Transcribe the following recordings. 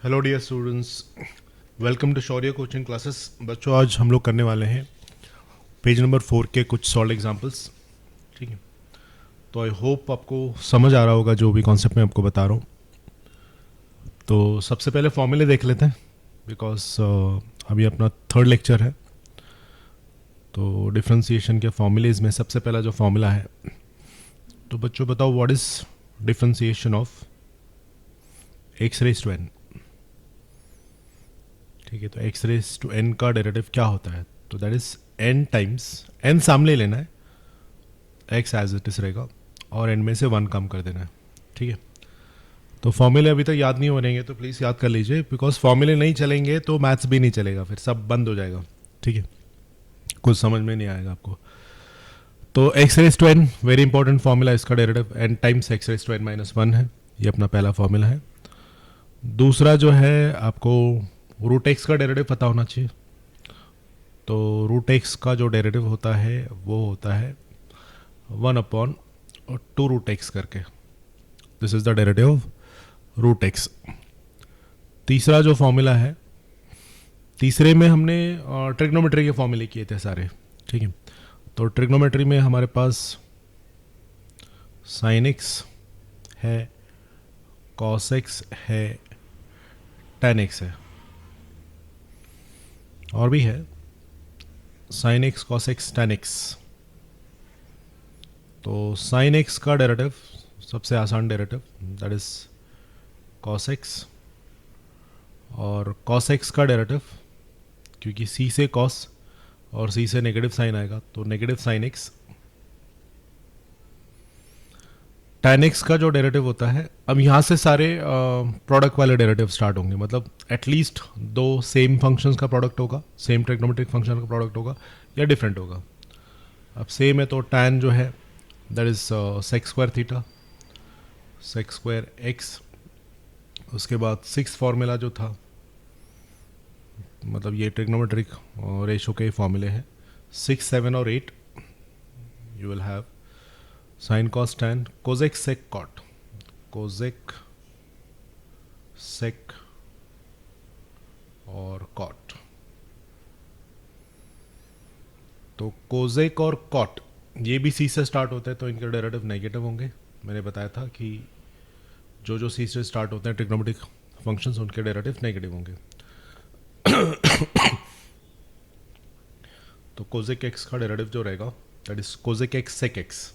Hello dear students, welcome to Shaurya coaching classes. बच्चों, आज हम लोग करने वाले हैं पेज नंबर 4 के कुछ सॉल्व एग्जांपल्स। ठीक है, तो आई होप आपको समझ आ रहा होगा जो भी कॉन्सेप्ट मैं आपको बता रहा हूँ। तो सबसे पहले फॉर्मूले देख लेते हैं, बिकॉज अभी अपना थर्ड लेक्चर है। तो डिफ्रेंसिएशन के फॉर्मूलेज में सबसे पहला जो फॉर्मूला है, तो बच्चों बताओ what is differentiation of x raise to n. ठीक है, तो एक्स रेज टू एन का डेरिवेटिव क्या होता है? तो that is n times, n सामने लेना है, एक्स एज इट इज रहेगा और एन में से 1 कम कर देना है। ठीक है, तो फॉर्मूले अभी तक याद नहीं हो रहेंगे तो प्लीज़ याद कर लीजिए, बिकॉज फॉर्मूले नहीं चलेंगे तो मैथ्स भी नहीं चलेगा, फिर सब बंद हो जाएगा। ठीक है, कुछ समझ में नहीं आएगा आपको। तो x raise to n very important formula, इसका derivative n times x raise to n minus 1 है। ये अपना पहला फॉर्मूला है। दूसरा जो है, आपको रूट एक्स का डेरिवेटिव पता होना चाहिए। तो रूट एक्स का जो डेरिवेटिव होता है वो होता है 1/2 रूट एक्स करके। This is the derivative of root x. तीसरा जो फॉर्मूला है, तीसरे में हमने ट्रिग्नोमेट्री के फॉर्मूले किए थे सारे। ठीक है, तो ट्रिग्नोमेट्री में हमारे पास साइन एक्स है, कॉस एक्स है, टेन एक्स है, और भी है sine x, cos x, ten x. तो साइन एक्स का डेरिवेटिव सबसे आसान derivative, that is cos x, और कॉस एक्स का डेरिवेटिव, क्योंकि सी से कॉस और सी से नेगेटिव साइन आएगा तो negative sine x. Ten x का जो डेरिवेटिव होता है, अब यहाँ से सारे प्रोडक्ट वाले डेरिवेटिव स्टार्ट होंगे, मतलब एटलीस्ट 2 सेम फंक्शंस का प्रोडक्ट होगा, सेम ट्रिग्नोमेट्रिक फंक्शन का प्रोडक्ट होगा या डिफरेंट होगा। अब सेम है तो tan जो है that is sec square theta, sec square x. उसके बाद 6 फार्मूला जो था, मतलब ये ट्रिग्नोमेट्रिक रेशो के फॉर्मूले हैं 6, 7 और 8। You will have sine cos tan, cosec sec cot, cosec sec और कॉट। तो कोजेक और कॉट ये भी सी से स्टार्ट होते हैं तो इनके डेरिवेटिव नेगेटिव होंगे। मैंने बताया था कि जो सी से स्टार्ट होते हैं ट्रिग्नोमेट्रिक फंक्शंस, उनके डेरिवेटिव नेगेटिव होंगे। तो कोजेक एक्स का डेरिवेटिव जो रहेगा that is cosec x sec x,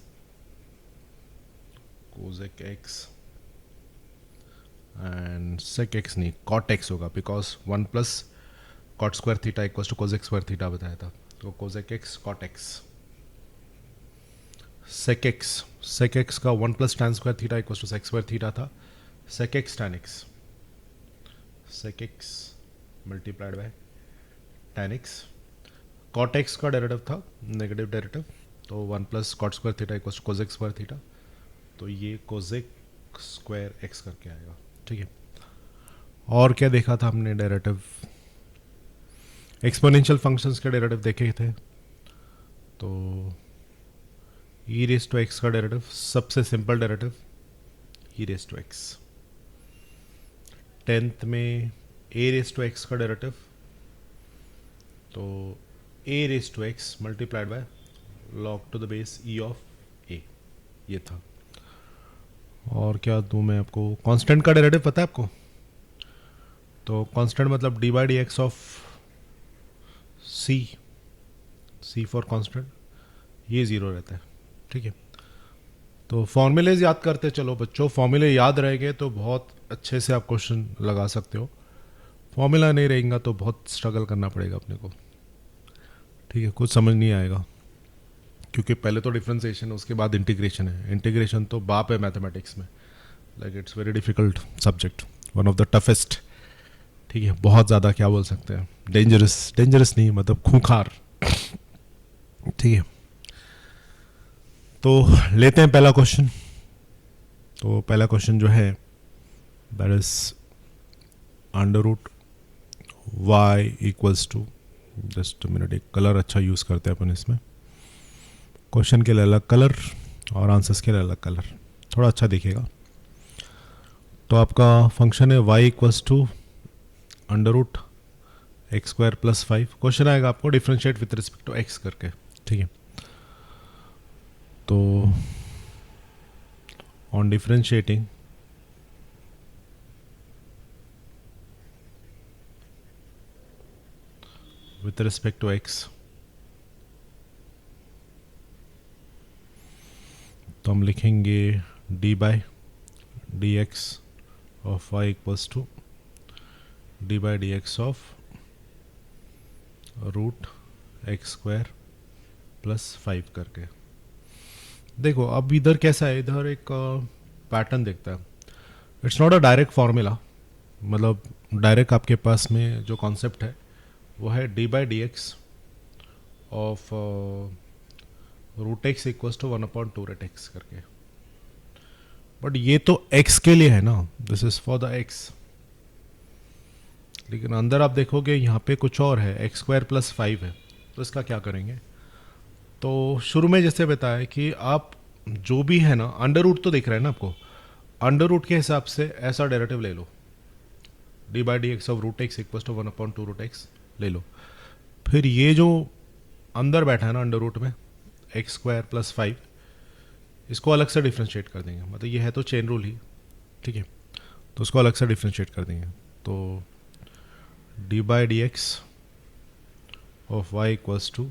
cosec x and sec x नहीं, कॉट एक्स होगा, because 1 plus cot square theta equal to cosec square theta बताया था। तो cosec x cot x, sec x का 1 plus tan square theta equal to sec square theta था, sec x tan x, sec x multiplied by tan x. Cot x का derivative था negative derivative, तो 1 plus cot square theta equal to cosec square theta, तो ये Kozak square x करके आएगा। ठीक है, और क्या देखा था हमने डेरिवेटिव? एक्सपोनेंशियल फंक्शंस के डेरिवेटिव देखे थे। तो ई रेज टू एक्स का डेरिवेटिव सबसे simple derivative e raise to x. 10th में ए रेज टू एक्स का डेरिवेटिव, तो a raise to x multiplied by log to the base e of a, ये था। और क्या दूँ मैं आपको? कांस्टेंट का डेरिवेटिव पता है आपको? तो कांस्टेंट मतलब d by d x of c, c for constant, ये 0 रहता है। ठीक है, तो फॉर्मूलेज याद करते चलो बच्चों। फॉर्मूले याद रहेंगे तो बहुत अच्छे से आप क्वेश्चन लगा सकते हो, फॉर्मूला नहीं रहेगा तो बहुत स्ट्रगल करना पड़ेगा अपने को। ठीक है, कुछ समझ नहीं आएगा, क्योंकि पहले तो डिफरेंशिएशन, उसके बाद इंटीग्रेशन है। इंटीग्रेशन तो बाप है मैथमेटिक्स में, like it's very difficult subject, one of the toughest. ठीक है, बहुत ज़्यादा क्या बोल सकते हैं, डेंजरस, डेंजरस नहीं मतलब खूंखार। ठीक है, तो लेते हैं पहला क्वेश्चन। तो पहला क्वेश्चन जो है that is under root y equals to, just minute, एक कलर अच्छा यूज़ करते हैं अपन इसमें। क्वेश्चन के लिए अलग कलर और आंसर्स के लिए अलग कलर, थोड़ा अच्छा दिखेगा। तो आपका फंक्शन है y equals to under root x square plus 5 question आएगा आपको differentiate with respect to x करके, ठीक है। तो on differentiating with respect to x, तो हम लिखेंगे d by d x of y equals to d by d x of root x square plus 5 करके। देखो अब इधर कैसा है, इधर एक पैटर्न देखता है। It's not a direct formula, मतलब डायरेक्ट आपके पास में जो कॉन्सेप्ट है वो है d by d x of root x equals to 1/2 root x करके। बट ये तो x के लिए है ना, this is for the x, लेकिन अंदर आप देखोगे यहाँ पे कुछ और है, एक्स स्क्वायर प्लस 5 है। तो इसका क्या करेंगे, तो शुरू में जैसे बताया कि आप जो भी है ना, अंडर रूट तो दिख रहा है ना आपको, अंडर रूट के हिसाब से ऐसा डेरिवेटिव ले लो, d by d x of root x equals to 1/2 root x ले लो। फिर ये जो अंदर बैठा है ना अंडर रूट में एक्स स्क्वायर प्लस 5, इसको अलग से डिफ्रेंशिएट कर देंगे, मतलब ये है तो चेन रूल ही, ठीक है। तो उसको अलग से डिफ्रेंशिएट कर देंगे, तो d by d x of y equals to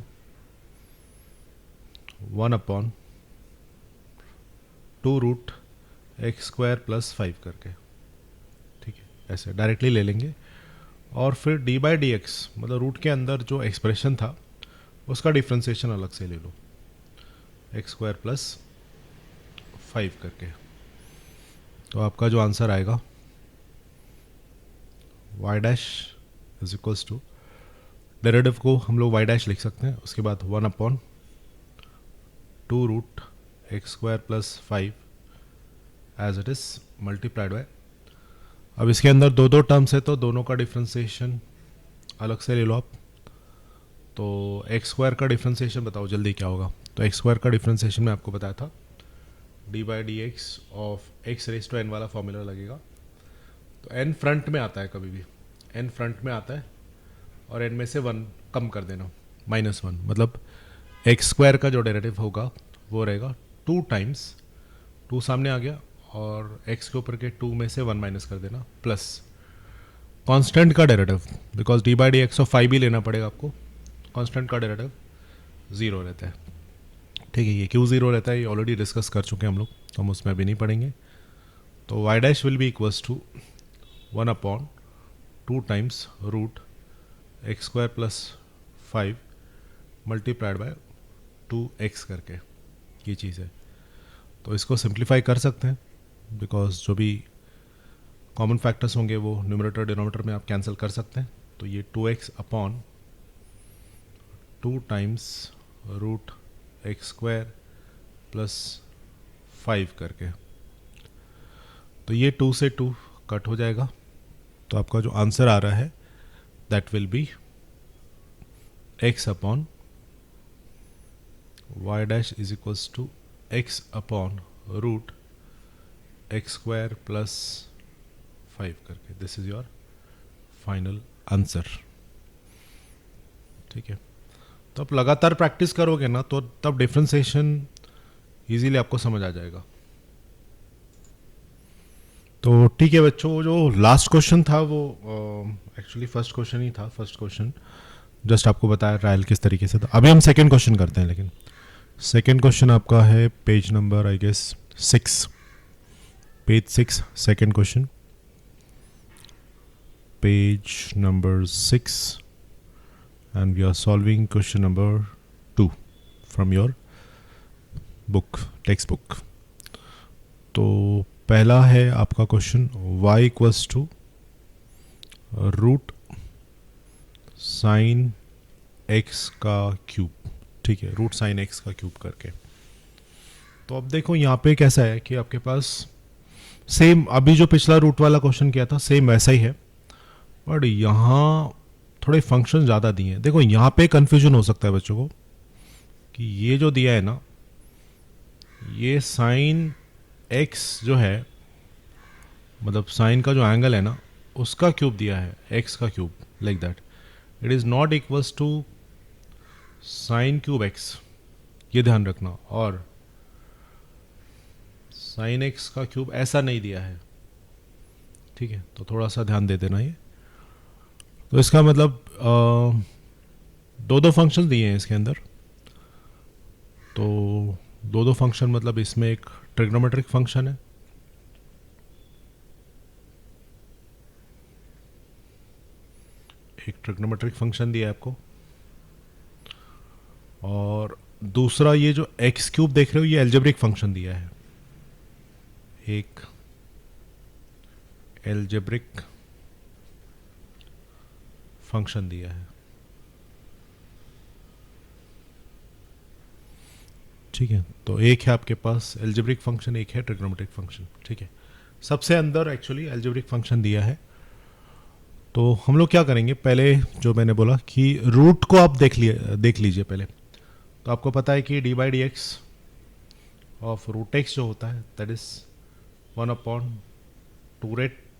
1/2 root x square plus 5 करके, ठीक है। ऐसे डायरेक्टली ले लेंगे और फिर डी बाई डी एक्स मतलब रूट के अंदर जो एक्सप्रेशन था उसका डिफ्रेंसिएशन अलग से ले लो, एक्स स्क्वायर प्लस 5 करके। तो आपका जो आंसर आएगा y dash is equals to, derivative को हम लोग y डैश लिख सकते हैं, उसके बाद 1/2 root x square plus 5 as it is multiplied by, अब इसके अंदर दो दो टर्म्स है तो दोनों का डिफ्रेंसिएशन अलग से ले लो आप। तो एक्स स्क्वायर का डिफ्रेंसिएशन बताओ जल्दी क्या होगा, तो एक्स स्क्वायर का डिफ्रेंसिएशन मैं आपको बताया था d by d x of x raise to n वाला फॉर्मूला लगेगा। तो एन फ्रंट में आता है, कभी भी एन फ्रंट में आता है और एन में से 1 कम कर देना, -1, मतलब एक्स स्क्वायर का जो डेरिवेटिव होगा वो रहेगा 2 टाइम्स, 2 सामने आ गया और एक्स के ऊपर के 2 में से 1 माइनस कर देना, प्लस कांस्टेंट का derivative, because D by d x of 5 भी लेना पड़ेगा आपको, कांस्टेंट का डेरिवेटिव 0 रहता है, ठीक है। ये क्यों 0 रहता है ये ऑलरेडी डिस्कस कर चुके हैं हम लोग, तो हम उसमें अभी नहीं पढ़ेंगे। तो y dash will be equals to 1/2 times root x square plus 5 multiplied by 2x करके, ये चीज़ है। तो इसको सिंप्लीफाई कर सकते हैं, बिकॉज जो भी कॉमन फैक्टर्स होंगे वो न्यूमरेटर डिनोमिनेटर में आप कैंसिल कर सकते हैं। तो ये 2x upon 2 times root x square plus 5 करके, तो ये 2 से 2 कट हो जाएगा। तो आपका जो आंसर आ रहा है that will be x upon y dash is equals to x upon root x square plus 5 करके। This is your final answer, ठीक है। तो आप लगातार प्रैक्टिस करोगे ना तो तब डिफ्रेंसिएशन इजीली आपको समझ आ जाएगा। तो ठीक है बच्चों, जो लास्ट क्वेश्चन था वो एक्चुअली फर्स्ट क्वेश्चन ही था। फर्स्ट क्वेश्चन जस्ट आपको बताया ट्रायल किस तरीके से था। अभी हम सेकंड क्वेश्चन करते हैं, लेकिन सेकंड क्वेश्चन आपका है page number I guess 6, page 6 second question, page number 6 and we are solving question number 2 from your book, textbook. तो पहला है आपका question y equals to root sine x का क्यूब, ठीक है, रूट साइन x का क्यूब करके। तो अब देखो यहाँ पे कैसा है कि आपके पास सेम अभी जो पिछला रूट वाला क्वेश्चन किया था सेम वैसा ही है, बट यहाँ थोड़े फंक्शन ज़्यादा दिए हैं। देखो यहाँ पे कंफ्यूजन हो सकता है बच्चों को कि ये जो दिया है ना, ये साइन x जो है, मतलब साइन का जो एंगल है ना उसका क्यूब दिया है, एक्स का cube, like that, it is not equals to sine cube x, ये ध्यान रखना। और साइन एक्स का क्यूब ऐसा नहीं दिया है, ठीक है, तो थोड़ा सा ध्यान दे देना ये। तो इसका मतलब दो दो फंक्शन दिए हैं इसके अंदर, तो दो दो फंक्शन मतलब इसमें एक ट्रिग्नोमेट्रिक फंक्शन है, एक ट्रिग्नोमेट्रिक फंक्शन दिया है आपको, और दूसरा ये जो एक्स क्यूब देख रहे हो ये एल्जेब्रिक फंक्शन दिया है, एक एल्जेब्रिक फंक्शन दिया है, ठीक है। तो एक है आपके पास एल्जेब्रिक फंक्शन, एक है ट्रिग्नोमेट्रिक फंक्शन, ठीक है। सबसे अंदर एक्चुअली एल्जेब्रिक फंक्शन दिया है। तो हम लोग क्या करेंगे, पहले जो मैंने बोला कि रूट को आप देख लीजिए पहले। तो आपको पता है कि d by d x of root x जो होता है दैट इज 1/2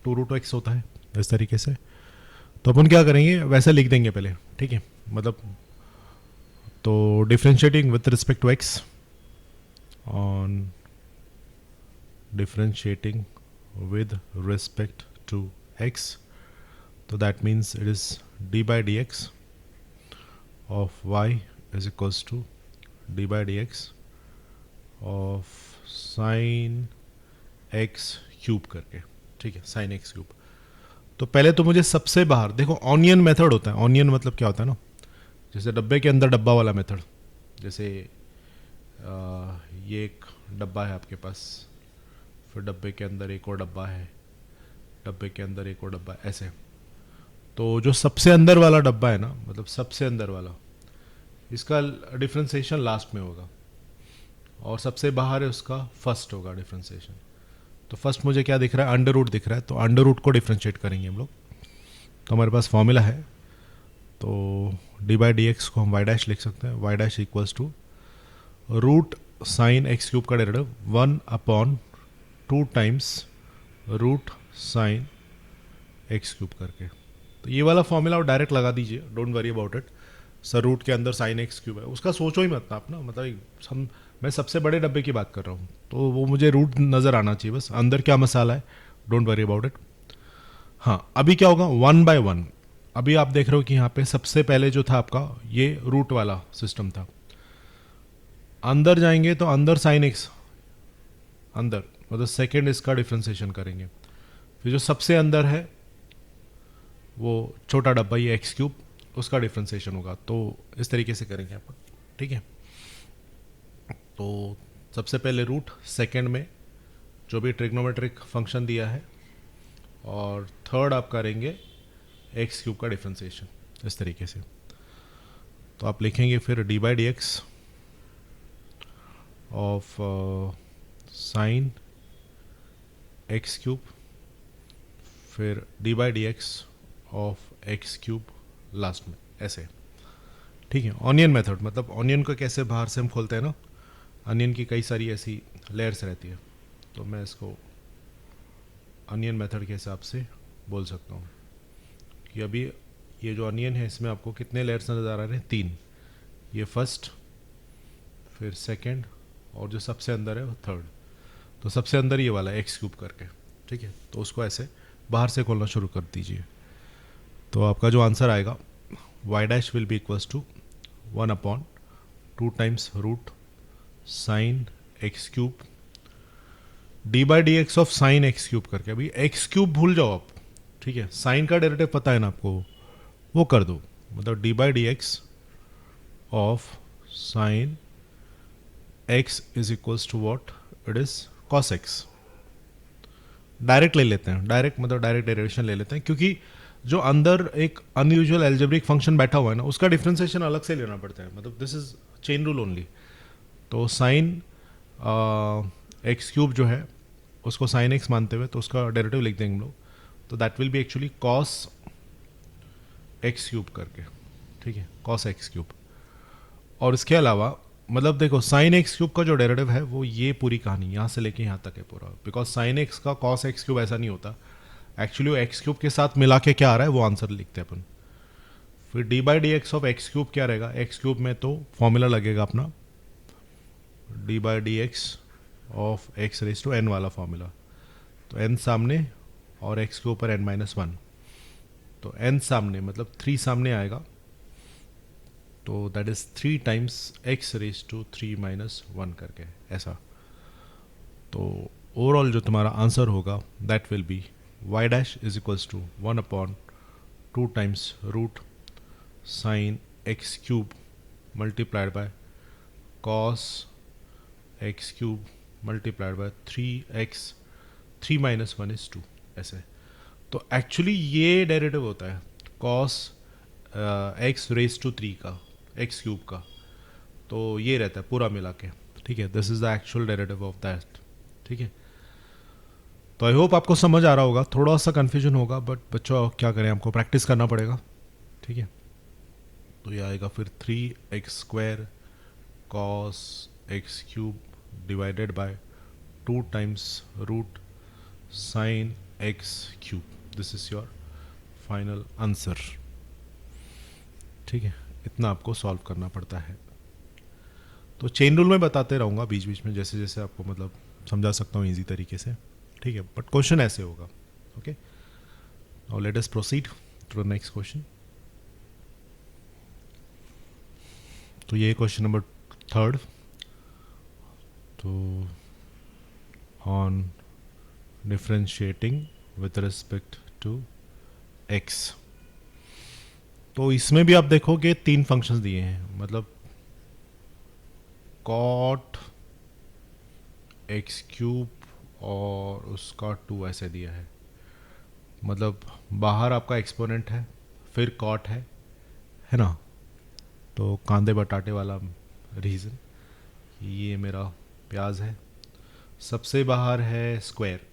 रूट एक्स होता है, इस तरीके से। तो अपन क्या करेंगे, वैसे लिख देंगे पहले, ठीक है, मतलब तो differentiating with respect to x, on differentiating with respect to x, so that means it is d by dx of y is equals to d by dx of sin x cube करके, ठीक है, sin x cube. तो पहले तो मुझे सबसे बाहर देखो, ऑनियन मेथड होता है। ऑनियन मतलब क्या होता है ना, जैसे डब्बे के अंदर डब्बा वाला मेथड, जैसे ये एक डब्बा है आपके पास, फिर डब्बे के अंदर एक और डब्बा है, डब्बे के अंदर एक और डब्बा, ऐसे। तो जो सबसे अंदर वाला डब्बा है ना, मतलब सबसे अंदर वाला, इसका डिफ्रेंसिएशन लास्ट में होगा, और सबसे बाहर है उसका फर्स्ट होगा डिफ्रेंसिएशन। तो फर्स्ट मुझे क्या दिख रहा है, अंडर रूट दिख रहा है, तो अंडर रूट को डिफ्रेंशिएट करेंगे हम लोग। तो हमारे पास फॉर्मूला है, तो डी बाई डी एक्स को हम वाई डैश लिख सकते हैं, y dash equals to root sine x cube का derivative 1/2 times root sine x cube करके। तो ये वाला फॉर्मूला आप डायरेक्ट लगा दीजिए, don't worry about it. Sir root के अंदर साइन एक्स क्यूब है, उसका सोचो ही मत ना आप ना, मतलब मैं सबसे बड़े डब्बे की बात कर रहा हूँ, तो वो मुझे रूट नज़र आना चाहिए, बस अंदर क्या मसाला है, डोंट वरी अबाउट इट। हाँ, अभी क्या होगा, 1/1। अभी आप देख रहे हो कि यहाँ पे सबसे पहले जो था आपका ये रूट वाला सिस्टम था, अंदर जाएंगे तो अंदर साइन एक्स अंदर, मतलब सेकेंड इसका डिफ्रेंसिएशन करेंगे, फिर जो सबसे अंदर है वो छोटा डब्बा ये एक्स क्यूब, उसका डिफ्रेंसिएशन होगा। तो इस तरीके से करेंगे आप, ठीक है। तो सबसे पहले रूट, सेकेंड में जो भी ट्रिग्नोमेट्रिक फंक्शन दिया है, और थर्ड आप करेंगे एक्स क्यूब का डिफ्रेंसिएशन, इस तरीके से। तो आप लिखेंगे फिर d by d x of sine x cube, फिर d by d x of x cube last में, ऐसे, ठीक है। ऑनियन मेथड मतलब ऑनियन को कैसे बाहर से हम खोलते हैं ना, अनियन की कई सारी ऐसी लेयर्स रहती है, तो मैं इसको अनियन मेथड के हिसाब से बोल सकता हूँ कि अभी ये जो अनियन है इसमें आपको कितने लेयर्स नज़र आ रहे हैं, 3। ये फर्स्ट, फिर सेकंड, और जो सबसे अंदर है वो थर्ड। तो सबसे अंदर ये वाला एक्स क्यूब करके, ठीक है। तो उसको ऐसे बाहर से खोलना शुरू कर दीजिए। तो आपका जो आंसर आएगा, y dash will be equals to 1/2 times root sine x cube d by d x of sine x cube करके। अभी एक्स क्यूब भूल जाओ आप, ठीक है, साइन का डेरिवेटिव पता है ना आपको, वो कर दो, मतलब d by d x of sine x is equals to what, it is cos x. Direct ले लेते हैं, डायरेक्ट मतलब डायरेक्ट डेरिवेशन ले लेते हैं, क्योंकि जो अंदर एक अनयूजुअल एल्जेब्रिक फंक्शन बैठा हुआ है ना, उसका डिफ्रेंसिएशन अलग से लेना पड़ता है, मतलब this is chain rule only. तो साइन एक्स क्यूब जो है उसको साइन एक्स मानते हुए तो उसका डेरिवेटिव लिख देंगे हम लोग, तो that will B actually cos x cube करके, ठीक है, कॉस एक्स क्यूब। और इसके अलावा मतलब देखो साइन एक्स क्यूब का जो डेरिवेटिव है वो ये पूरी कहानी यहाँ से लेके यहाँ तक है पूरा, बिकॉज साइन एक्स का कॉस एक्स क्यूब ऐसा नहीं होता, एक्चुअली वो एक्स क्यूब के साथ मिला के क्या आ रहा है वो आंसर लिखते हैं अपन। फिर d by d x of x cube क्या रहेगा, एक्स क्यूब में तो फॉर्मूला लगेगा अपना d by d x of x raise to n वाला फॉर्मूला। तो एन सामने और एक्स के ऊपर एन माइनस वन, तो एन सामने मतलब 3 सामने आएगा, तो that is 3 times x raise to 3 minus one करके ऐसा। तो ओवरऑल जो तुम्हारा आंसर होगा that will B Y dash is equals to 1/2 times root sine x cube multiplied by cos x cube multiplied by 3x 3 minus one is 2 ऐसे। तो actually ये derivative होता है कॉस एक्स रेज टू 3 का x cube का, तो ये रहता है पूरा मिला के, ठीक है। This is the actual derivative of that, ठीक है। तो आई होप आपको समझ आ रहा होगा, थोड़ा सा कन्फ्यूजन होगा बट बच्चों क्या करें, हमको प्रैक्टिस करना पड़ेगा, ठीक है। तो ये आएगा फिर 3x² cos x cube divided by 2 times root sine x cube, this is your final answer, ठीक है। इतना आपको सॉल्व करना पड़ता है। तो चेन रूल में बताते रहूँगा बीच बीच में, जैसे जैसे आपको मतलब समझा सकता हूँ इजी तरीके से, ठीक है। बट क्वेश्चन ऐसे होगा, okay. Now let us proceed to the next question. तो ये क्वेश्चन नंबर 3, तो on differentiating with respect to x. तो इसमें भी आप देखोगे 3 फंक्शंस दिए हैं, मतलब कॉट एक्स क्यूब और उसका 2 ऐसे दिया है, मतलब बाहर आपका एक्सपोनेंट है फिर कॉट है ना। तो कांदे बटाटे वाला रीज़न, ये मेरा प्याज है, सबसे बाहर है स्क्वायर,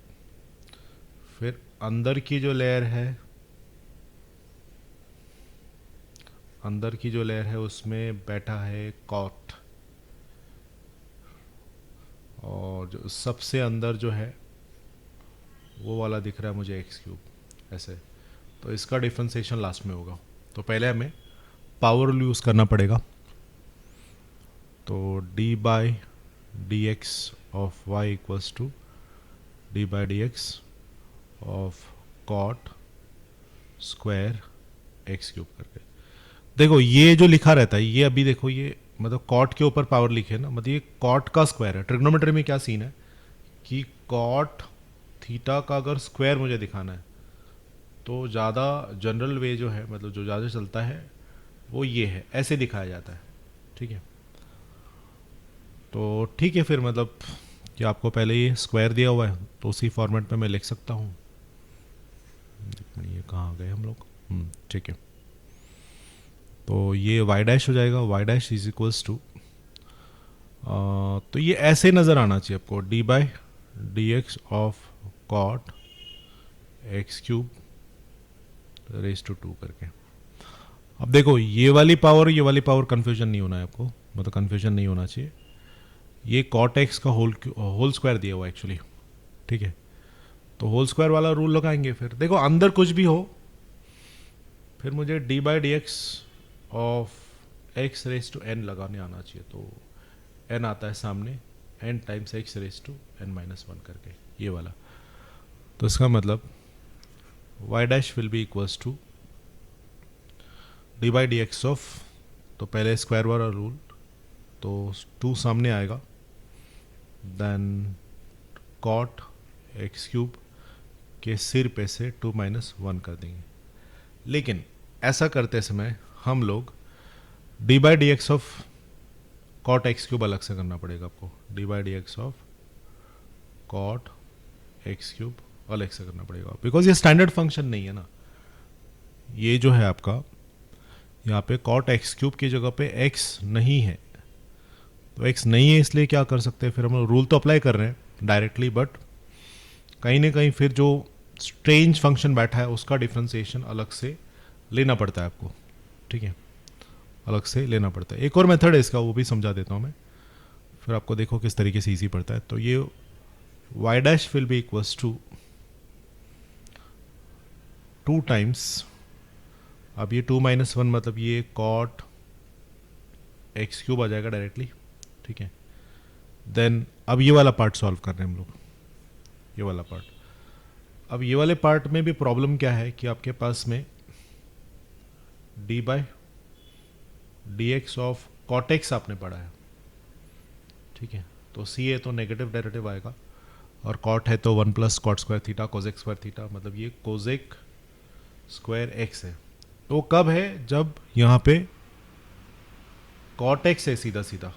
फिर अंदर की जो लेयर है, अंदर की जो लेयर है उसमें बैठा है कॉट, और जो सबसे अंदर जो है वो वाला दिख रहा है मुझे एक्स क्यूब ऐसे। तो इसका डिफरेंशिएशन लास्ट में होगा। तो पहले हमें पावर यूज़ करना पड़ेगा। तो d by d x of y equals to d by d x of cot square x cube करके। देखो ये जो लिखा रहता है ये अभी देखो ये मतलब कॉट के ऊपर पावर लिखे ना, मतलब ये कॉट का स्क्वायर है। ट्रिग्नोमेट्री में क्या सीन है कि कॉट थीटा का अगर स्क्वायर मुझे दिखाना है तो ज़्यादा जनरल वे जो है, मतलब जो ज़्यादा चलता है वो ये है, ऐसे दिखाया जाता है, ठीक है। तो ठीक है, फिर मतलब कि आपको पहले ये स्क्वायर दिया हुआ है तो उसी फॉर्मेट में मैं लिख सकता हूँ। ये कहाँ गए हम लोग, ठीक है। तो ये y डैश हो जाएगा, y dash is equals to, तो ये ऐसे नज़र आना चाहिए आपको, d by d x of cot x cube raise to 2 करके। अब देखो ये वाली पावर कन्फ्यूजन नहीं होना है आपको, मतलब कन्फ्यूजन नहीं होना चाहिए। ये कॉट एक्स का होल स्क्वायर दिया हुआ एक्चुअली, ठीक है। तो होल स्क्वायर वाला रूल लगाएंगे। फिर देखो अंदर कुछ भी हो, फिर मुझे d by d x of x raise to n लगाने आना चाहिए। तो एन आता है सामने, n times x raise to n minus one करके, ये वाला। तो इसका मतलब y dash will be equals to d by d x of, तो पहले स्क्वायर वाला रूल, तो 2 सामने आएगा, देन कॉट एक्स क्यूब के सिर पे से 2 माइनस 1 कर देंगे। लेकिन ऐसा करते समय हम लोग d by d x of cot x cube अलग से करना पड़ेगा आपको, d by d x of cot x cube अलग से करना पड़ेगा, बिकॉज ये स्टैंडर्ड फंक्शन नहीं है ना। ये जो है आपका यहाँ पे कॉट एक्स क्यूब की जगह पे एक्स नहीं है, तो एक्स नहीं है इसलिए क्या कर सकते हैं, फिर हम लोग रूल तो अप्लाई कर रहे हैं डायरेक्टली, बट कहीं ना कहीं फिर जो स्ट्रेंज फंक्शन बैठा है उसका डिफ्रेंसिएशन अलग से लेना पड़ता है आपको, ठीक है, अलग से लेना पड़ता है। एक और मेथड है इसका, वो भी समझा देता हूँ मैं, फिर आपको देखो किस तरीके से ईजी पड़ता है। तो ये y dash will be equals to two times, अब ये 2 - 1 मतलब ये कॉट एक्स क्यूब आ जाएगा डायरेक्टली, ठीक है। देन अब ये वाला पार्ट सॉल्व कर रहे हैं हम लोग, ये वाला पार्ट। अब ये वाले पार्ट में भी प्रॉब्लम क्या है कि आपके पास में d by d x of cot x आपने पढ़ा है, ठीक है। तो सी है तो नेगेटिव डेरिवेटिव आएगा, और कॉट है तो 1 + cot square theta cosec square theta, मतलब ये कोजेक स्क्वायर एक्स है। तो कब है, जब यहाँ पे कॉट एक्स है सीधा सीधा,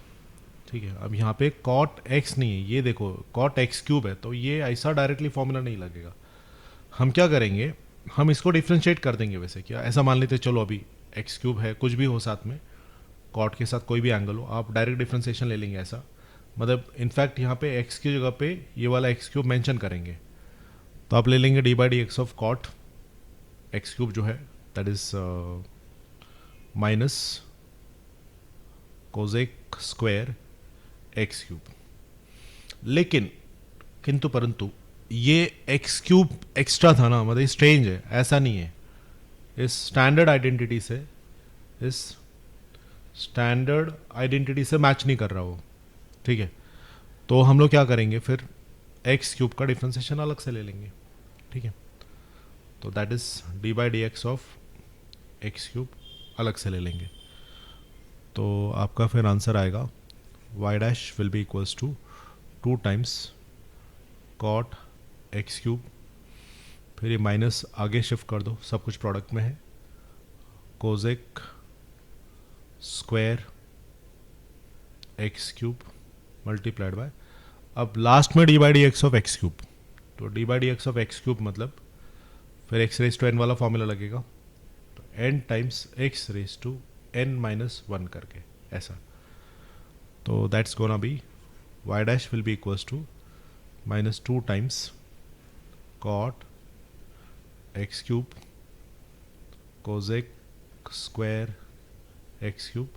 ठीक है। अब यहाँ पे कॉट एक्स नहीं है, ये देखो कॉट एक्स क्यूब है, तो ये ऐसा डायरेक्टली फॉर्मूला नहीं लगेगा। हम क्या करेंगे, हम इसको डिफ्रेंशिएट कर देंगे। वैसे क्या, ऐसा मान लेते चलो अभी एक्स क्यूब है, कुछ भी हो साथ में, कॉट के साथ कोई भी एंगल हो, आप डायरेक्ट डिफ्रेंशिएशन ले लेंगे ऐसा, मतलब इनफैक्ट यहाँ पे एक्स की जगह पे ये वाला एक्स क्यूब मेंशन करेंगे, तो आप ले लेंगे d by d x of cot x cube जो है, that is minus cosec square x cube. लेकिन किंतु परंतु ये एक्स क्यूब एक्स्ट्रा था ना, मतलब स्ट्रेंज है, ऐसा नहीं है। इस स्टैंडर्ड आइडेंटिटी से मैच नहीं कर रहा वो, ठीक है। तो हम लोग क्या करेंगे फिर, एक्स क्यूब का डिफ्रेंसिएशन अलग से ले लेंगे, ठीक है। तो that is D by d x of x cube अलग से ले लेंगे, तो आपका फिर आंसर आएगा y dash will be equals to 2 times cot x cube, फिर ये माइनस आगे शिफ्ट कर दो, सब कुछ प्रोडक्ट में है, cosec square x cube multiplied by, अब लास्ट में d by d x of x cube. तो d by d x of x cube मतलब फिर एक्स रेस टू एन वाला फॉर्मूला लगेगा, तो n times x raise to n - 1 करके ऐसा। तो that's gonna be y dash will be equals to -2 times cot x cube cosec square x cube,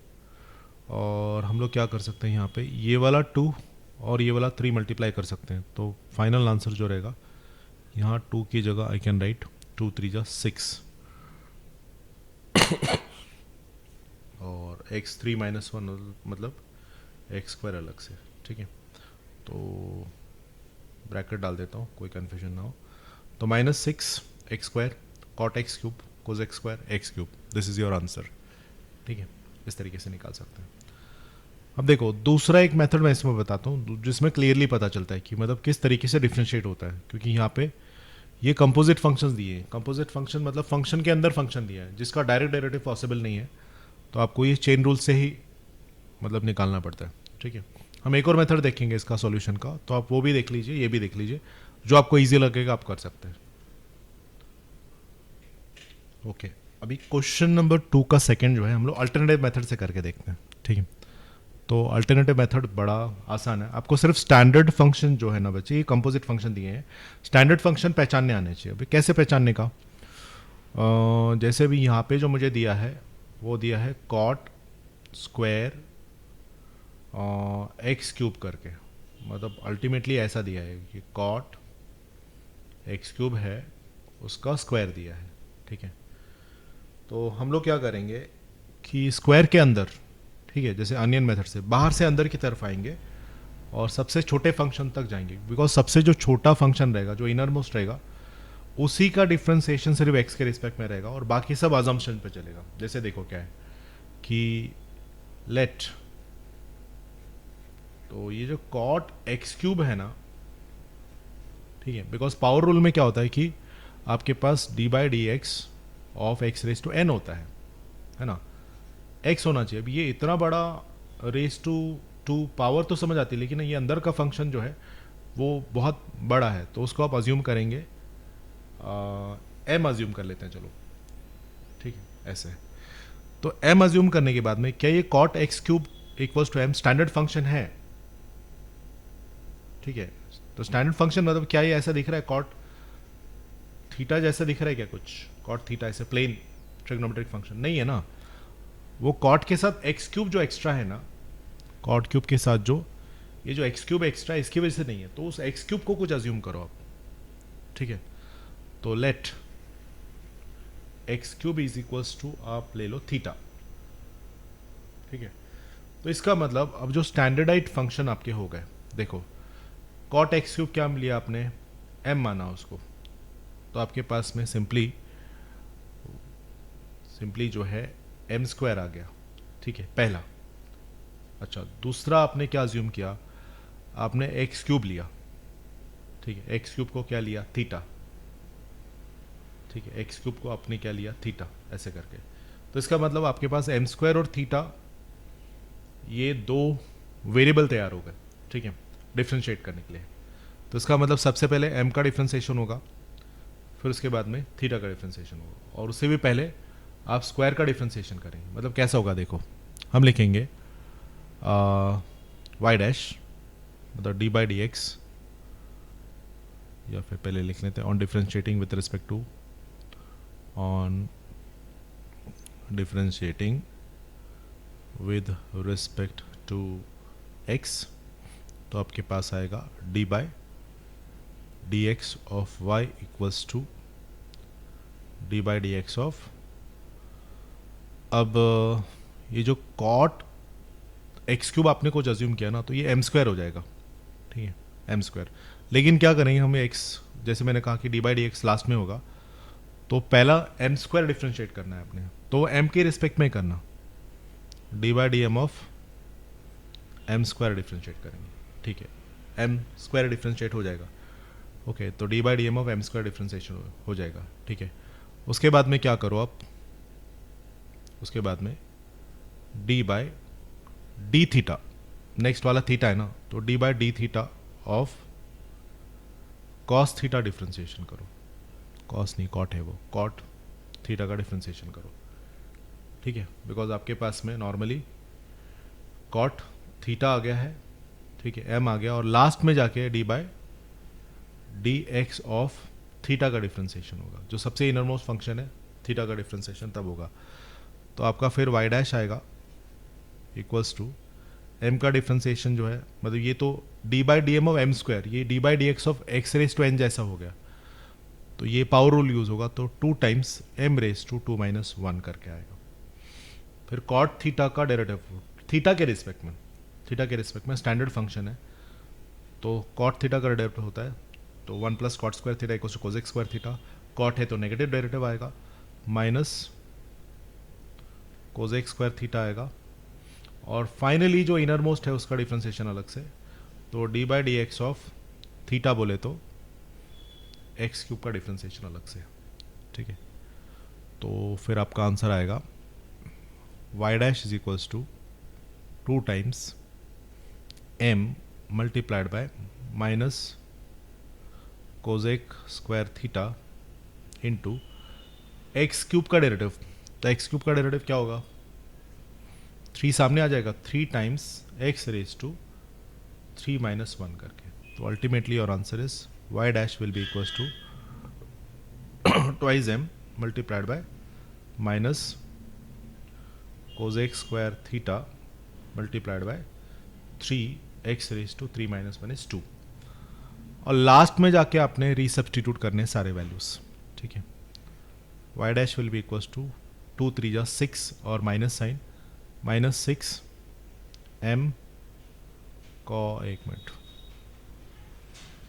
और हम लोग क्या कर सकते हैं यहाँ पे, ये वाला 2 और ये वाला 3 मल्टीप्लाई कर सकते हैं, तो फाइनल आंसर जो रहेगा यहाँ 2 की जगह आई कैन राइट 2 × 3 = 6 और x3 - 1 मतलब एक्स स्क्वायर अलग से, ठीक है। तो ब्रैकेट डाल देता हूँ, कोई कन्फ्यूजन ना हो। तो -6 x square cot x cube cosec square x cube, this is your answer, ठीक है। इस तरीके से निकाल सकते हैं। अब देखो दूसरा एक मेथड मैं इसमें बताता हूँ जिसमें क्लियरली पता चलता है कि मतलब किस तरीके से डिफ्रेंशिएट होता है, क्योंकि यहाँ पे ये कंपोजिट फंक्शंस दिए हैं। कंपोजिट फंक्शन मतलब फंक्शन के अंदर फंक्शन दिया है जिसका डायरेक्ट डेरिवेटिव पॉसिबल नहीं है, तो आपको ये चेन रूल से ही मतलब निकालना पड़ता है, ठीक है। हम एक और मेथड देखेंगे इसका सॉल्यूशन का, तो आप वो भी देख लीजिए, ये भी देख लीजिए, जो आपको इजी लगेगा आप कर सकते हैं। ओके, अभी क्वेश्चन नंबर 2 का सेकंड जो है हम लोग अल्टरनेटिव मेथड से करके देखते हैं, ठीक है। तो अल्टरनेटिव मेथड बड़ा आसान है, आपको सिर्फ स्टैंडर्ड फंक्शन जो है ना बच्चे, ये कंपोजिट फंक्शन दिए हैं, स्टैंडर्ड फंक्शन पहचानने आने चाहिए। अभी कैसे पहचानने का, जैसे भी यहाँ पे जो मुझे दिया है वो दिया है कॉट स्क्वायर एक्स क्यूब करके, मतलब अल्टीमेटली ऐसा दिया है कि कॉट एक्स क्यूब है उसका स्क्वायर दिया है, ठीक है। तो हम लोग क्या करेंगे कि स्क्वायर के अंदर, ठीक है, जैसे अनियन मेथड से बाहर से अंदर की तरफ आएंगे और सबसे छोटे फंक्शन तक जाएंगे, बिकॉज सबसे जो छोटा फंक्शन रहेगा, जो इनर मोस्ट रहेगा, उसी का डिफ्रेंसिएशन सिर्फ एक्स के रिस्पेक्ट में रहेगा और बाकी सब अजम्पशन पे चलेगा। जैसे देखो क्या है कि लेट, तो ये जो कॉट एक्स क्यूब है ना, ठीक है, बिकॉज पावर रूल में क्या होता है कि आपके पास d by d x of x raise to n होता है ना, एक्स होना चाहिए। अब ये इतना बड़ा रेस टू पावर तो समझ आती है, लेकिन ये अंदर का फंक्शन जो है वो बहुत बड़ा है, तो उसको आप अज्यूम करेंगे, एम अज्यूम कर लेते हैं, चलो ठीक है ऐसे। तो एम अज्यूम करने के बाद में क्या ये cot x cube equals to m standard function है, ठीक है। तो स्टैंडर्ड फंक्शन मतलब क्या ये ऐसा दिख रहा है, कॉट थीटा जैसा दिख रहा है क्या कुछ, कॉट थीटा ऐसे प्लेन ट्रिग्नोमेट्रिक फंक्शन नहीं है ना, वो कॉट के साथ एक्स क्यूब जो एक्स्ट्रा है ना, कॉट क्यूब के साथ जो ये जो एक्स क्यूब एक्स्ट्रा है इसकी वजह से नहीं है, तो उस एक्स क्यूब को कुछ अज्यूम करो आप, ठीक है। तो let x cube is equals to आप ले लो थीटा, ठीक है। तो इसका मतलब अब जो स्टैंडर्डाइज फंक्शन आपके हो गए, देखो कॉट एक्स क्यूब क्या लिया आपने, एम माना उसको, तो आपके पास में सिंपली जो है एम स्क्वायर आ गया, ठीक है, पहला। अच्छा, दूसरा आपने क्या अज्यूम किया, आपने एक्स क्यूब लिया, ठीक है, एक्स क्यूब को क्या लिया, थीटा, ठीक है, एक्स क्यूब को आपने क्या लिया, थीटा, ऐसे करके। तो इसका मतलब आपके पास एम स्क्वायर और थीटा ये दो वेरिएबल तैयार हो गए, ठीक है, डिफ्रेंशिएट करने के लिए। तो इसका मतलब सबसे पहले एम का डिफ्रेंशिएशन होगा, फिर उसके बाद में थीटा का डिफ्रेंशिएशन होगा, और उससे भी पहले आप स्क्वायर का डिफ्रेंशिएशन करेंगे। मतलब कैसा होगा, देखो हम लिखेंगे वाई डैश मतलब डी बाई डी एक्स, या फिर पहले लिख लेते हैं on differentiating with respect to, on differentiating with respect to x, तो आपके पास आएगा d by d x of y equals to d by d x of, अब ये जो कॉट एक्स क्यूब आपने कुछ अज्यूम किया ना, तो ये एम स्क्वायर हो जाएगा, ठीक है, एम स्क्वायर। लेकिन क्या करेंगे, हमें एक्स, जैसे मैंने कहा कि d by d x last में होगा, तो पहला एम स्क्वायर डिफ्रेंशिएट करना है अपने, तो एम के रिस्पेक्ट में करना, d by d m of m square differentiate करेंगे, ठीक है, एम स्क्वायर डिफ्रेंशिएट हो जाएगा, ओके। तो d by d m of m square differentiation हो जाएगा, ठीक है। उसके बाद में क्या करो आप, उसके बाद में d by D theta, next वाला थीटा है ना, तो d by D theta of cos theta differentiation करो, कॉस नहीं कॉट है वो, कॉट थीटा का डिफ्रेंशिएशन करो, ठीक है, बिकॉज आपके पास में नॉर्मली कॉट थीटा आ गया है, ठीक है, एम आ गया, और लास्ट में जाके d by d x of theta का डिफ्रेंशिएशन होगा, जो सबसे इनर मोस्ट फंक्शन है, थीटा का डिफ्रेंशिएशन तब होगा। तो आपका फिर वाई डैश आएगा इक्वल्स टू एम का डिफ्रेंशिएशन जो है, मतलब ये तो d by d m of m square, ये d by d x of x raise to n जैसा हो गया, तो ये पावर रूल यूज होगा, तो 2 times m raise to 2 minus 1 करके आएगा। फिर कॉट थीटा का डेरिवेटिव थीटा के रिस्पेक्ट में, थीटा के रिस्पेक्ट में स्टैंडर्ड फंक्शन है, तो कॉट थीटा का डेरिवेटिव होता है, तो 1 plus cot square theta equals to cosec square theta, cot है तो नेगेटिव डेरिवेटिव आएगा, माइनस कोसेक स्क्वायर थीटा आएगा, और फाइनली जो इनर मोस्ट है उसका डिफ्रेंशिएशन अलग से, तो d by d x of theta बोले तो एक्स क्यूब का डिफ्रेंशिएशन अलग से, ठीक है। तो फिर आपका आंसर आएगा y dash is equals to 2 times m multiplied by minus cosec square theta into x cube का डेरिवेटिव, तो एक्स क्यूब का डेरिवेटिव क्या होगा, 3 सामने आ जाएगा, 3 times x raise to 3 minus 1 करके, तो ultimately your answer is y dash will be equals to twice m multiplied by minus cosec square theta multiplied by 3 x raise to 3 minus 1 is 2, और last में जाके आपने resubstitute करने सारे values, ठीक है। Y dash will be equals to 2 3 जा 6 और माइनस साइन, माइनस 6 एम को एक minute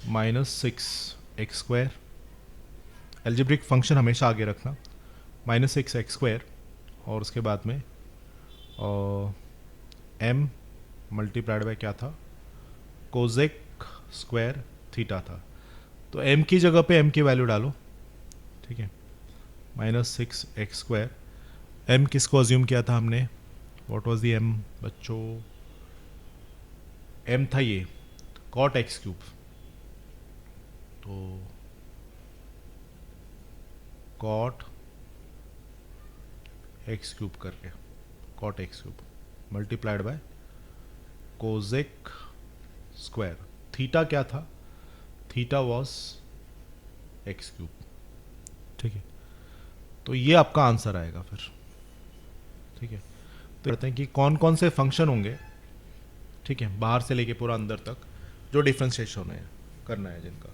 minus 6 x square, algebraic function हमेशा आगे रखना, माइनस 6 एक्स स्क्वायर, और उसके बाद में एम मल्टीप्लाइड बाय क्या था, कोसेक स्क्वायर थीटा था, तो एम की जगह पे एम की वैल्यू डालो, ठीक है, माइनस 6 एक्स स्क्वायर, एम किसको अज्यूम किया था हमने, व्हाट वाज द एम बच्चों, एम था ये कॉट एक्स क्यूब, तो कॉट एक्स क्यूब करके, cot x cube multiplied by cosec square, theta क्या था, थीटा वॉज एक्स क्यूब, ठीक है। तो ये आपका आंसर आएगा फिर, ठीक है। तो कहते हैं कि कौन कौन से फंक्शन होंगे, ठीक है, बाहर से लेके पूरा अंदर तक जो डिफ्रेंशिएशन है करना है जिनका,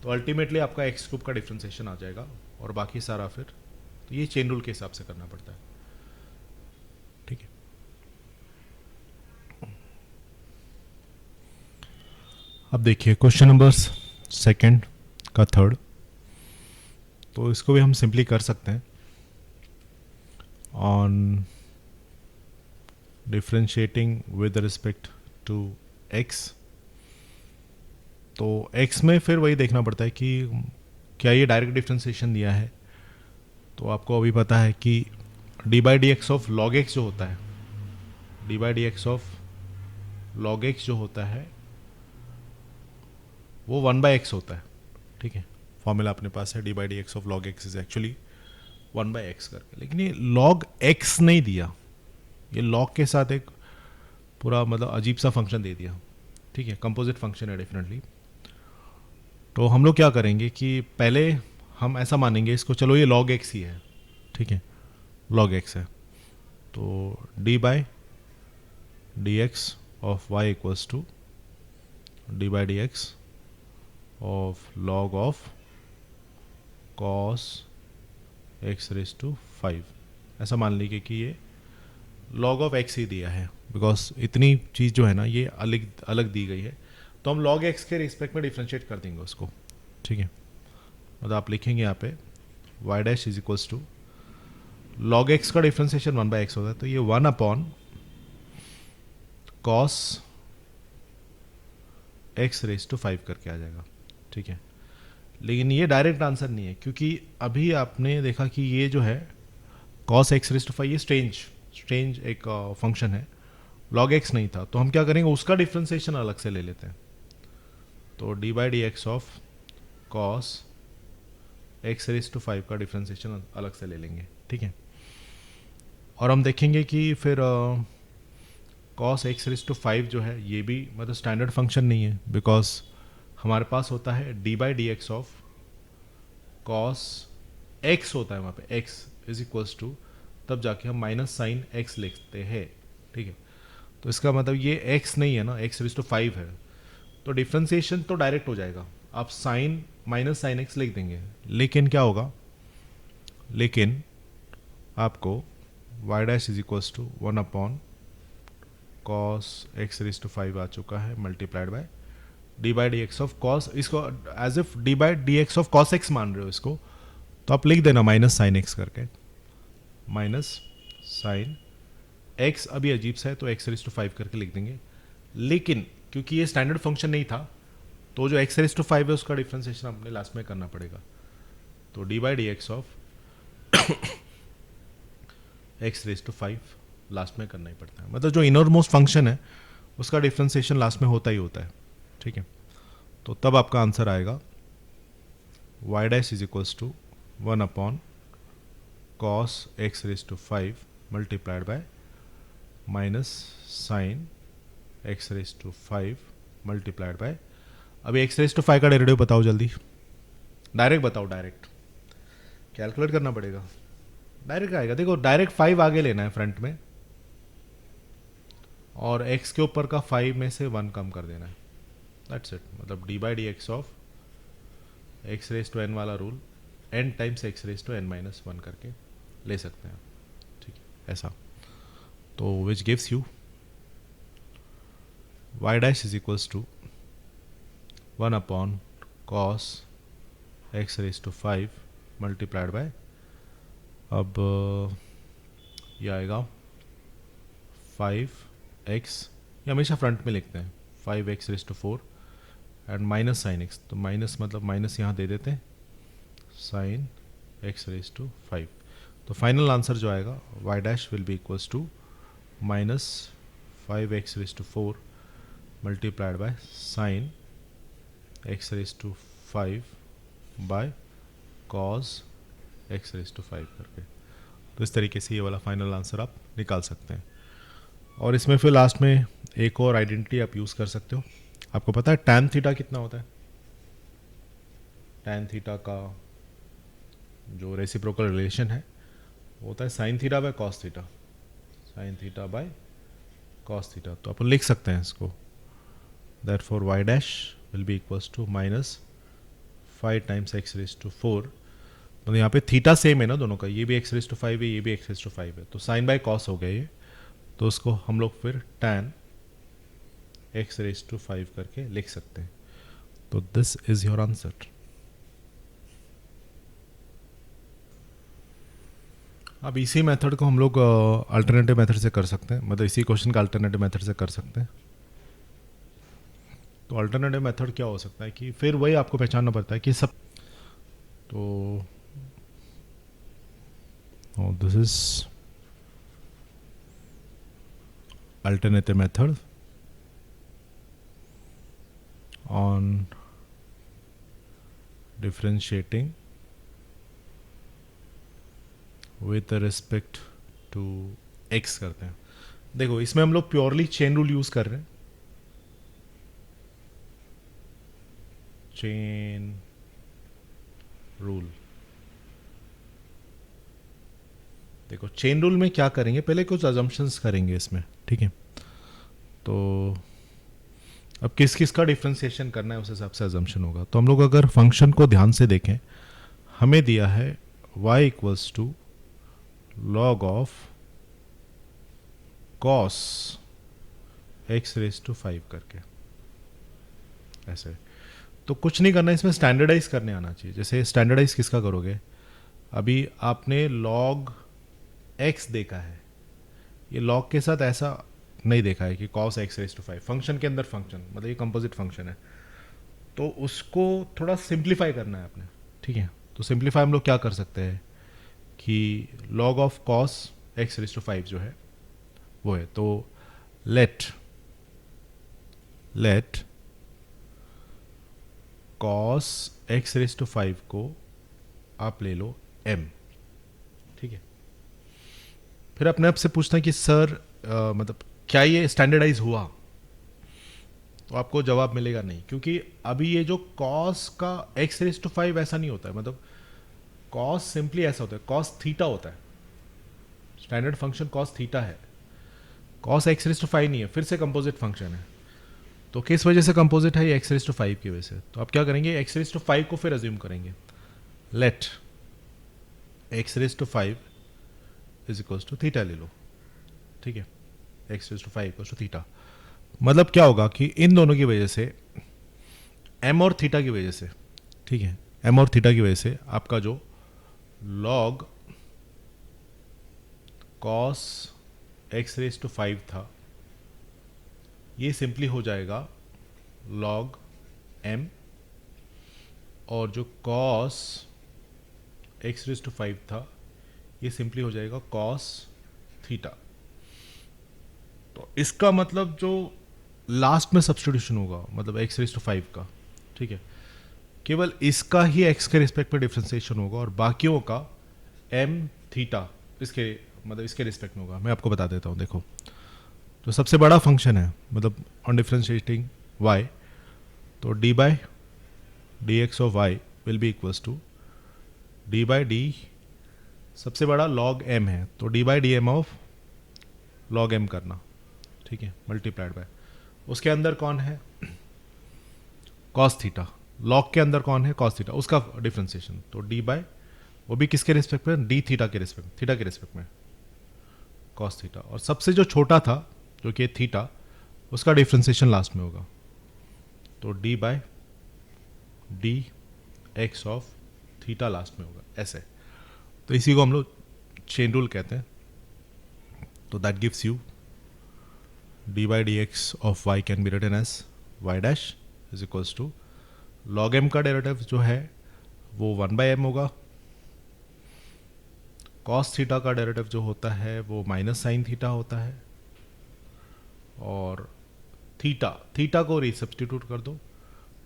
तो अल्टीमेटली आपका एक्स क्यूब का डिफ्रेंशिएशन आ जाएगा, और बाकी सारा फिर तो ये चेन रूल के हिसाब से करना पड़ता है, ठीक है। अब देखिए क्वेश्चन नंबर सेकंड का थर्ड, तो इसको भी हम सिंपली कर सकते हैं on differentiating with respect to x। तो x में फिर वही देखना पड़ता है कि क्या ये डायरेक्ट डिफ्रेंशिएशन दिया है। तो आपको अभी पता है कि d by d x of log x जो होता है, d by d x of log x जो होता है वो 1/x होता है, ठीक है। फॉर्मूला अपने पास है d by d x of log x is actually 1/x करके, लेकिन ये लॉग एक्स नहीं दिया, ये लॉग के साथ एक पूरा मतलब अजीब सा फंक्शन दे दिया, ठीक है। कंपोजिट फंक्शन है डेफिनेटली। तो हम लोग क्या करेंगे कि पहले हम ऐसा मानेंगे इसको, चलो ये log x ही है, ठीक है, log x है। तो d by d x of y equals to d by d x of log of cos x raise to 5, ऐसा मान लीजिए कि ये log ऑफ x ही दिया है, बिकॉज इतनी चीज़ जो है ना ये अलग अलग दी गई है, तो हम log x के रिस्पेक्ट में डिफ्रेंशिएट कर देंगे उसको, ठीक है। मतलब आप लिखेंगे यहाँ पे y dash is equals to log x का डिफ्रेंशिएशन 1/x होता है, तो ये 1 upon cos x raise to 5 करके आ जाएगा, ठीक है। लेकिन ये डायरेक्ट आंसर नहीं है, क्योंकि अभी आपने देखा कि ये जो है cos x रेज टू 5 ये स्ट्रेंज एक फंक्शन है, log x नहीं था। तो हम क्या करेंगे, उसका डिफ्रेंशिएशन अलग से ले लेते हैं। तो d by d x of cos x raise to 5 का डिफ्रेंशिएशन अलग से ले लेंगे, ठीक है। और हम देखेंगे कि फिर कॉस एक्स रेज टू 5 जो है ये भी मतलब स्टैंडर्ड फंक्शन नहीं है, बिकॉज हमारे पास होता है d by d x of cos x होता है, वहाँ पे एक्स इज इक्वल्स टू, तब जाके हम माइनस साइन एक्स लिखते हैं, ठीक है। तो इसका मतलब ये एक्स नहीं है ना, एक्स रेज टू 5 है, तो डिफ्रेंशिएशन तो डायरेक्ट हो जाएगा, आप साइन माइनस साइन एक्स लिख देंगे। लेकिन क्या होगा, लेकिन आपको y dash is equals to 1 upon cos x raise to 5 आ चुका है, multiplied by d by d x of cos, इसको as if d by d x of cos x मान रहे हो इसको, तो आप लिख देना माइनस साइन एक्स करके, माइनस साइन एक्स अभी अजीब सा है तो एक्स रेज टू 5 करके लिख देंगे। लेकिन क्योंकि ये स्टैंडर्ड फंक्शन नहीं था, तो जो एक्स रेज टू 5 है उसका डिफ्रेंशिएशन अपने लास्ट में करना पड़ेगा। तो d by d x of x raise to 5 last में करना ही पड़ता है, मतलब जो इनर मोस्ट फंक्शन है उसका डिफ्रेंशिएशन लास्ट में होता ही होता है, ठीक है। तो तब आपका आंसर आएगा y dash is equals to 1 upon cos x raise to 5 multiplied by minus sine x raise to 5 multiplied by, अभी एक्स रेज टू 5 का डेरिवेटिव बताओ जल्दी, डायरेक्ट बताओ, डायरेक्ट कैलकुलेट करना पड़ेगा, डायरेक्ट आएगा। देखो डायरेक्ट 5 आगे लेना है फ्रंट में, और x के ऊपर का 5 में से 1 कम कर देना है, दैट्स इट। मतलब d by d x of x raise to n वाला rule n times x raise to n minus 1 करके ले सकते हैं, ठीक है, ऐसा। तो which gives you y dash is equals to 1 upon cos x raise to 5 multiplied by, अब ये आएगा 5x, ये हमेशा फ्रंट में लिखते हैं, 5x raise to 4 and minus sine x, तो माइनस मतलब माइनस यहाँ दे देते हैं, साइन एक्स रेज टू 5। तो फाइनल आंसर जो आएगा y dash will be equals to minus 5x raise to 4 multiplied by sine x raise to 5 by cos x raise to 5 करके। तो इस तरीके से ये वाला फाइनल आंसर आप निकाल सकते हैं। और इसमें फिर लास्ट में एक और आइडेंटिटी आप यूज़ कर सकते हो। आपको पता है टैन थीटा कितना होता है? टैन थीटा का जो रेसिप्रोकल रिलेशन है वो होता है sine theta by cos theta, sine theta by cos theta. तो अपन लिख सकते हैं इसको, that for y dash will be equals to minus 5 times x raise to 4 मतलब यहाँ पे थीटा सेम है ना दोनों का, ये भी एक्स रेस टू फाइव है, ये भी एक्स रेस टू फाइव है, तो साइन बाय कॉस हो गया ये। तो उसको हम लोग फिर tan x raise to five करके लिख सकते हैं। तो दिस इज योर आंसर। अब इसी मेथड को हम लोग अल्टरनेटिव मेथड से कर सकते हैं, मतलब इसी क्वेश्चन का अल्टरनेटिव मेथड से कर सकते हैं। तो अल्टरनेटिव मेथड क्या हो सकता है कि फिर वही आपको पहचानना पड़ता है कि सब, तो this is alternative method on differentiating with respect to x करते हैं। देखो इसमें हम लोग प्योरली चेन रूल यूज कर रहे हैं, चेन रूल। देखो चेन रूल में क्या करेंगे, पहले कुछ अजम्पशंस करेंगे इसमें, ठीक है। तो अब किस किस का डिफ्रेंसिएशन करना है उस हिसाब से अजम्पशन होगा। तो हम लोग अगर फंक्शन को ध्यान से देखें, हमें दिया है y equals to log of cos x raise to five करके, ऐसे। तो कुछ नहीं करना, इसमें स्टैंडर्डाइज करने आना चाहिए। जैसे स्टैंडर्डाइज किसका करोगे, अभी आपने लॉग एक्स देखा है, ये लॉग के साथ ऐसा नहीं देखा है कि cos x raise to five, function के अंदर फंक्शन, मतलब ये कंपोजिट फंक्शन है, तो उसको थोड़ा सिंप्लीफाई करना है आपने, ठीक है। तो सिंप्लीफाई हम लोग क्या कर सकते हैं कि log of cos x raise to five जो है वो है, तो let cos x raise to five को आप ले लो m, ठीक है। फिर अपने आप से पूछना है कि सर मतलब क्या ये स्टैंडर्डाइज हुआ, तो आपको जवाब मिलेगा नहीं, क्योंकि अभी ये जो कॉस का एक्स रेस टू फाइव ऐसा नहीं होता है, मतलब कॉस सिंपली ऐसा होता है, कॉस थीटा होता है, स्टैंडर्ड फंक्शन कॉस थीटा है, cos x raise to five नहीं है, फिर से कंपोजिट फंक्शन है। तो किस वजह से कंपोजिट है, ये एक्स रेस टू फाइव की वजह से। तो आप क्या करेंगे, एक्स रेस टू फाइव को फिर अज्यूम करेंगे, let x raise to five is equals to theta ले लो, ठीक है, x raise to five equals to theta. मतलब क्या होगा कि इन दोनों की वजह से, एम और थीटा की वजह से, ठीक है, एम और थीटा की वजह से आपका जो log cos x raise to five था, ये सिंपली हो जाएगा लॉग एम, और जो cos x raise to five था ये सिंपली हो जाएगा कॉस थीटा। तो इसका मतलब जो लास्ट में सब्स्टिट्यूशन होगा, मतलब एक्स रेस टू फाइव का, ठीक है, केवल इसका ही एक्स के रिस्पेक्ट में डिफ्रेंसिएशन होगा, और बाकियों का एम थीटा इसके, मतलब इसके रिस्पेक्ट में होगा। मैं आपको बता देता हूँ, देखो जो सबसे बड़ा फंक्शन है, मतलब ऑन डिफ्रेंशिएटिंग y, तो d by d x of y will be equals to d by d, सबसे बड़ा लॉग m है, तो d by d m of log m करना, ठीक है, मल्टीप्लाइड बाय उसके अंदर कौन है, कॉस थीटा, लॉग के अंदर कौन है, कॉस थीटा, उसका डिफ्रेंसिएशन, तो डी बाय, वो भी किसके रिस्पेक्ट में, डी थीटा के रिस्पेक्ट, थीटा के रिस्पेक्ट में कॉस थीटा, और सबसे जो छोटा था जो कि थीटा, उसका डिफ्रेंसिएशन लास्ट में होगा, तो d by d x of theta last में होगा, ऐसे। तो इसी को हम लोग चेन रूल कहते हैं। तो that gives you d by d x of y can be written as y dash is equals to log m का डेरिवेटिव जो है वो वन बाई एम होगा, कॉस थीटा का डेरिवेटिव जो होता है वो माइनस साइन थीटा होता है, और थीटा को रिसब्स्टिट्यूट कर दो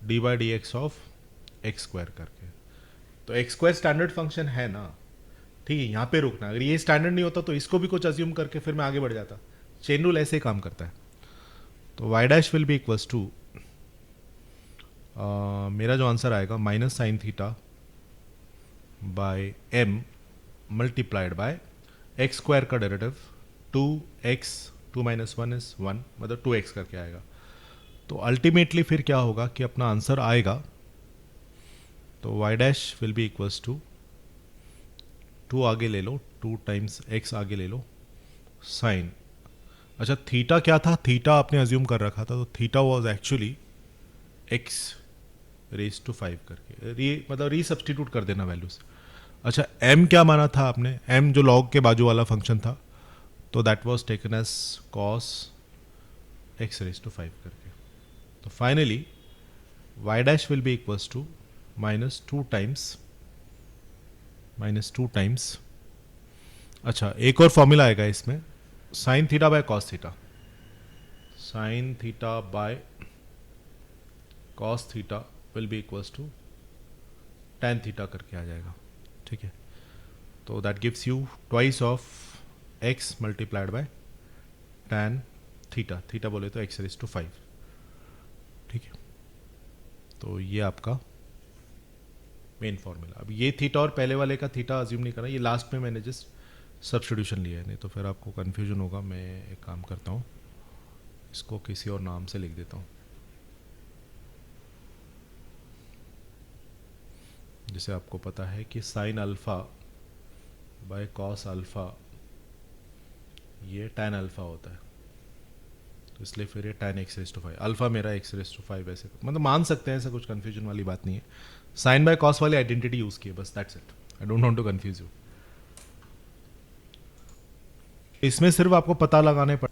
D by d x of x square करके। तो एक्स स्क्वायर स्टैंडर्ड फंक्शन है ना, ठीक है, यहाँ पे रुकना, अगर ये स्टैंडर्ड नहीं होता तो इसको भी कुछ अज्यूम करके फिर मैं आगे बढ़ जाता। चेन रूल ऐसे ही काम करता है। तो y dash will be equals to, मेरा जो आंसर आएगा minus sine theta by m multiplied by x square का डेरिवेटिव 2x, 2 माइनस 1 इज 1, मतलब 2x करके आएगा। तो अल्टीमेटली फिर क्या होगा कि अपना आंसर आएगा, तो y dash will be equals to 2 आगे ले लो, 2 टाइम्स x आगे ले लो, साइन। अच्छा थीटा क्या था, थीटा आपने अज्यूम कर रखा था, तो theta was actually x raise to 5 करके मतलब रीसब्स्टिट्यूट कर देना वैल्यूज। अच्छा m क्या माना था आपने, m जो log के बाजू वाला फंक्शन था, तो that was taken as cos x raise to 5 करके। तो finally y dash will be equals to -2 times. अच्छा एक और फॉर्मूला आएगा इसमें, sine theta by cos theta, sine theta by cos theta will be equals to tan theta करके आ जाएगा, ठीक है। तो that gives you twice of x multiplied by tan theta, theta बोले तो x रेज टू 5, ठीक है। तो ये आपका मेन फॉर्मूला। अब ये थीटा और पहले वाले का थीटा अज्यूम नहीं करना, ये लास्ट में मैंने जस्ट सब्स्टिट्यूशन लिया है, नहीं तो फिर आपको कन्फ्यूजन होगा। मैं एक काम करता हूँ, इसको किसी और नाम से लिख देता हूँ, जिसे आपको पता है कि sine alpha by cos alpha ये tan अल्फ़ा होता है, तो इसलिए फिर ये tan x raise to 5, alpha मेरा x रेज टू 5, ऐसे मतलब मान सकते हैं, ऐसा कुछ कन्फ्यूजन वाली बात नहीं है। साइन बाय कॉस वाली आइडेंटिटी यूज़ की है बस, that's it, I don't want to confuse you. इसमें सिर्फ आपको पता लगाने पड़